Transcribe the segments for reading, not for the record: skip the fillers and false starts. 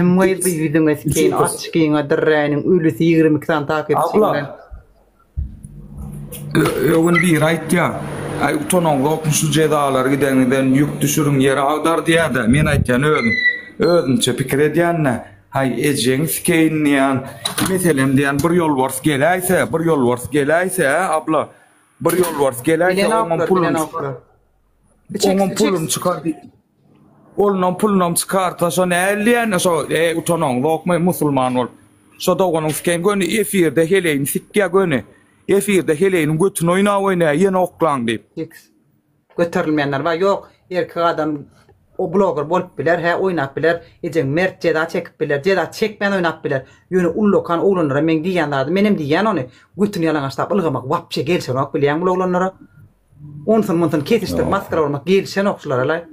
kim var bu yüzüne sikeyin açkın adırrayının ölüsü 22 tane takipçiyle. Ögün bir ayt ya. Ay utonon lokmuş cedalar gideninden yük düşürün yere ağdar diye de men aytyan özünçe pikir edýänne. Hay ejeň sikeyin diýän. Meselem diýän bir ýol wars geläýse, abla. Bir ýol wars geläýse oňam pulum çykardy. Olnan pulunam çıkarta şo näliýän şo utonon lokmy musulman ol. Şo doganyň sikeyin göni efirde heleýin sikkä göni. Efirde heleýin götün oýna ýene oklan diýip. Göterilmeyenler var. Yok erkek adam o blogger bolup biler, he oynap biler. Ejen mert ceda çekip biler, ceda çekmeyen oynap biler. Yönü ullokan oğlanlara men diýenlerdi. Menem diýen ony götün ýalaňaçlap ılgymak wapçe gelsen ok bilýän bu oğlanlara. Onsun ketiştir maskara olmak gelsen okçular alay.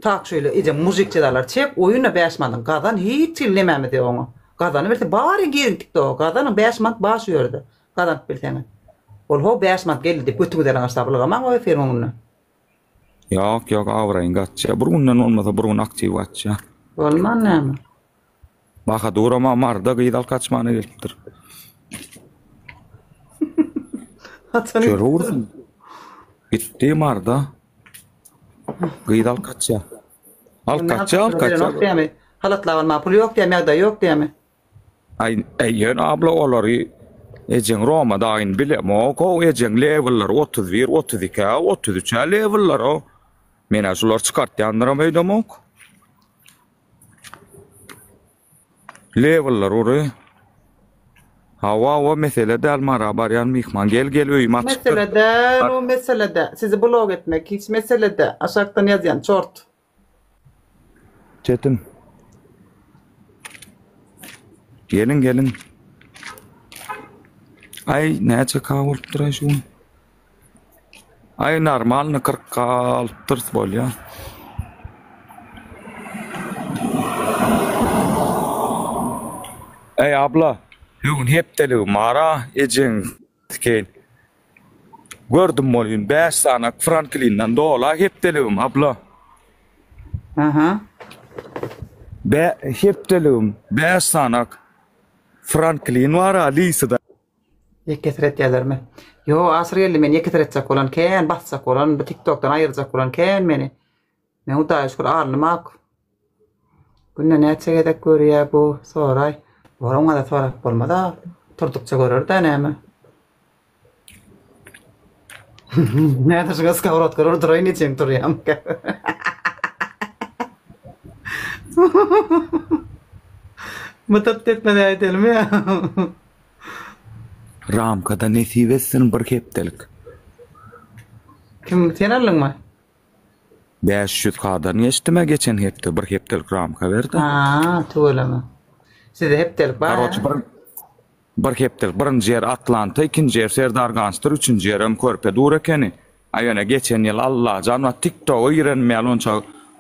Tak şöyle ejen muzik cedalar çek oyuna başmandan gadan hiç illememedi onu. Gadanı berse bari girintikdi o. Gadanın başmant başı ýördi. Gadan bilsene. Ol ho başmant geldi götün ýalaňaçlap ılgymak o fermonu. Yok avraýyn gatça. Burundan olmasa burun aktiv gatça. Olman näme? Baha durama marda gydal kaçmany gelipdir. Hatany. Görürsin. Gitti marda. Gydal kaçça. Al kaçça. Halatlawan mapul ýok diýme, da ýok diýme. Ay ýöne abla olary ejen Romada aýyn bilemo, ko ejen leveller 31, 32, 33 leveller o. Mena şular çykartýanlara meýdamok. Leveller ory. Hawa meselede almara baryan mihman gel öýüme açyp. Meselede sizi blog etmek hiç meselede aşaktan ýazýan çort. Çetin. Gelin. Ay näçe kawulyp duraşy? Ay normalny 46 bolýar. Ey abla, bugün hepdeli mara ejen skein. Gördüm bolýan 5 sanak Franklin'den dola hepdeli abla. Aha. Hepdeli 5 sanak Franklin var Alice'da. Yeketret ýalarmy? Yo, asr geldi men yeketretjek bolan kän, batsak bolan, bu TikTok'tan aýyrjak bolan kän meni. Men uda şur arlymak. Günne näçe gedek görýär bu soray. Boraňa da sorak bolmada, turdukça görür-de näme. Näde şu skawrat görür duraýyn içiň turýam. Mutat etmedi aýdylmy ya. Ramkada nesibetsin bir hepdelik. Kim sen alınma? 500 kadan geçtime geçen hepde bir hepdelik ramka verdi. Tuğlama. Size hepdelik var. Bir hepdelik birinci yer Atlanta, ikinci yer Serdarganstır, üçüncü yerim Körpe Durekeni. Ayöne geçen yıl Allah canına TikTok'u irenmeyel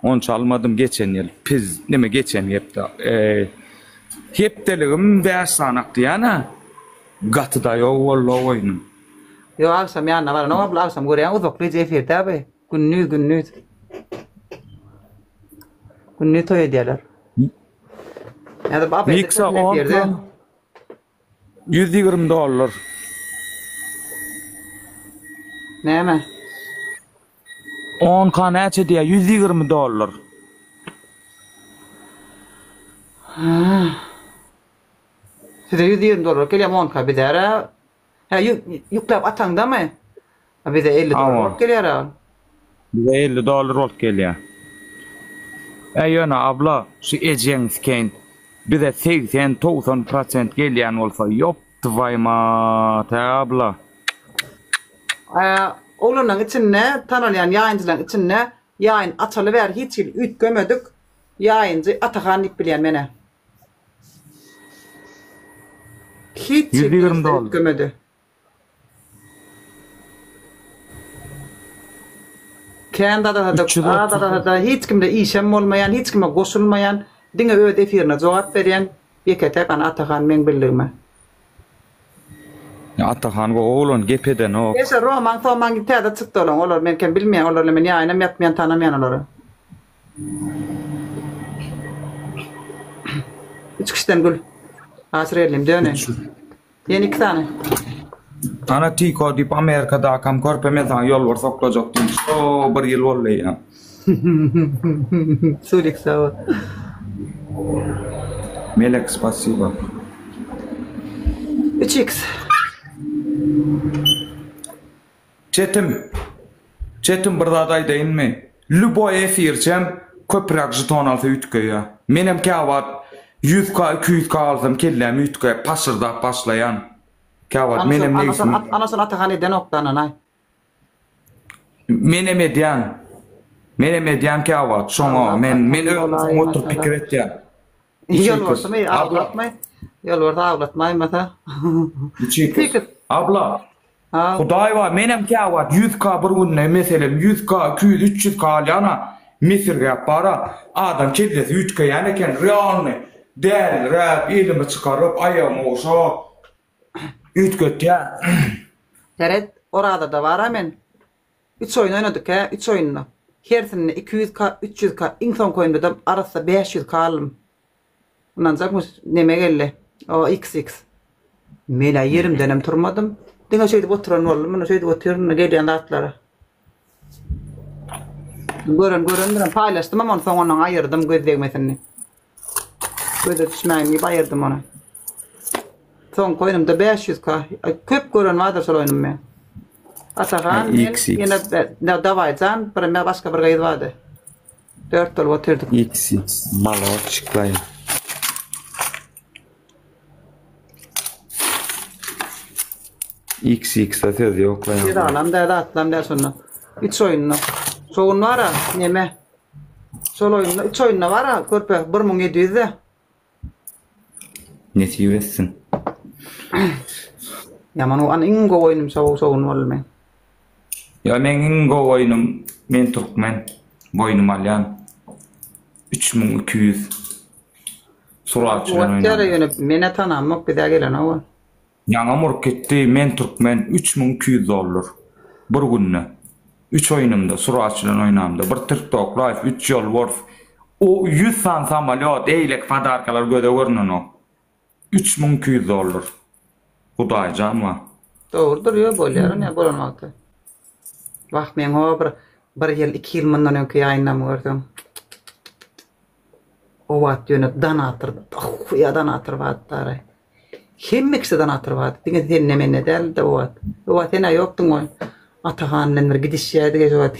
onça almadım geçen yıl. Piz nime geçen hepde. Hepdeliğim 5 sanaktı yana. Gatıda yok vallahi oyunum. Yo alsam yanına var. Ne var alsam görüyen uzaklıca efirde abi. Günlüğü. Günlüğü toy ediyorlar. Ya da abi Miksa 10 $120. Ne mi? 10 kan näçe diye $120. Size $120 kelýär monka bir dere. Ha yüklep atanda mı? Ha bir de $50 kelýär. Bir de $50 olup gelýär. Ýöne abla, şu ejen skein bir de 80-90% gelýän bolsa ýopdyvaýma ta abla. Oğlunun içinde tanılayan yayıncıların içinde yayın açılıver hiç üt gömödük. Yayıncı Atakan bilýän mene. Hiç $120 gömödü. Kenda hiç kimde işem olmayan, hiç kime koşulmayan, dine öde firna cevap veren bir ketek an Atakan men bildirme. Atakan oğlun gepeden o. Ese roman toman gitede çıktı olan olur men ken bilmeyen olur men yayınım yapmayan tanımayan olur. 3 kişiden gül. Asır elim döne. Yeni 2 tane. Ana Tiko dip Amerika'da akam körpemeden yol var sokulacak demiş. O bir yıl oldu ya. Sulik sağ ol. Melek spasiba. 3x. Çetim bir daday deyin mi? Lüboy efircem köprek jeton alsa ütköye. Menem kavat 100k 200k alsam kellem ütköye pasırda başlayan. Kavat menem neysin? Anason Atahaneden oktanan ay. Menem edyan kavat. Şoňa men oturup pikir etýän. Yolvarsa avlatmay. Yolvarsa avlatmay mata. Abla. Hudaý wa menem kavat 100k bir günne meselem 100k 200 300k alyana Misirge para adam kellesi ütke yani eken realny del rap elimi çıkarıp ayağımı oşa ütköt ya. Teret orada da var hemen. 3 oyun oynadık ha 3 oyunla. Hersine 200k 300k insan koyunda da arası 500k alım. Bundan zakmış neme geldi. O XX. Mela yerim dönem turmadım. Dinga şöyle oturan oldum. Bunu şöyle oturan geliyen atlara. Görün paylaştım ama onu sonundan ayırdım gözlegmesini. Göze düşmeyeyim ayırdım onu. Son koynumda 500k. Köp görün vardır sol oyunum ben. Atahan yine davaycan, bir başka bir gayet vardı. 4 dolu oturduk. XX malo çıklayın. XX da söz yok lan. Bir alam da atlam da sonra. 3 oyunlu. Soğun var ha, neme. Sol oyunlu, 3 oyunlu var ha, körpe 1700 de. Nesip etsin. Yaman o an ingo oyunum soğun olmay. Ya men ingo oyunum men Türkmen. Boynum alyan. 3200. Suratçılan oynadım. Vatjara yönü mene tanamok bir daha gelen o. Yaňa marketde men Türkmen 3200 $. Bir günne. 3 oyunumda suratçılan oynamda. Bir TikTok live 3 yol Wolf. O 100 san samolyot eýlek fadarkalar göde görünen o. 3200 $. Hudaýjam wa. Doğrudur yo bolýar ne bolanmakdy. Bak men o bir yıl 2 yıl mundan öňki ýaýynamy gördüm. O wat ýöne danatyr. Ya danatyr wattary. Hemmekse danatyr wat. Diňe sen nemene del de o wat. O wat ene ýokduň oý. Atahanlar gidiş ýerde geçip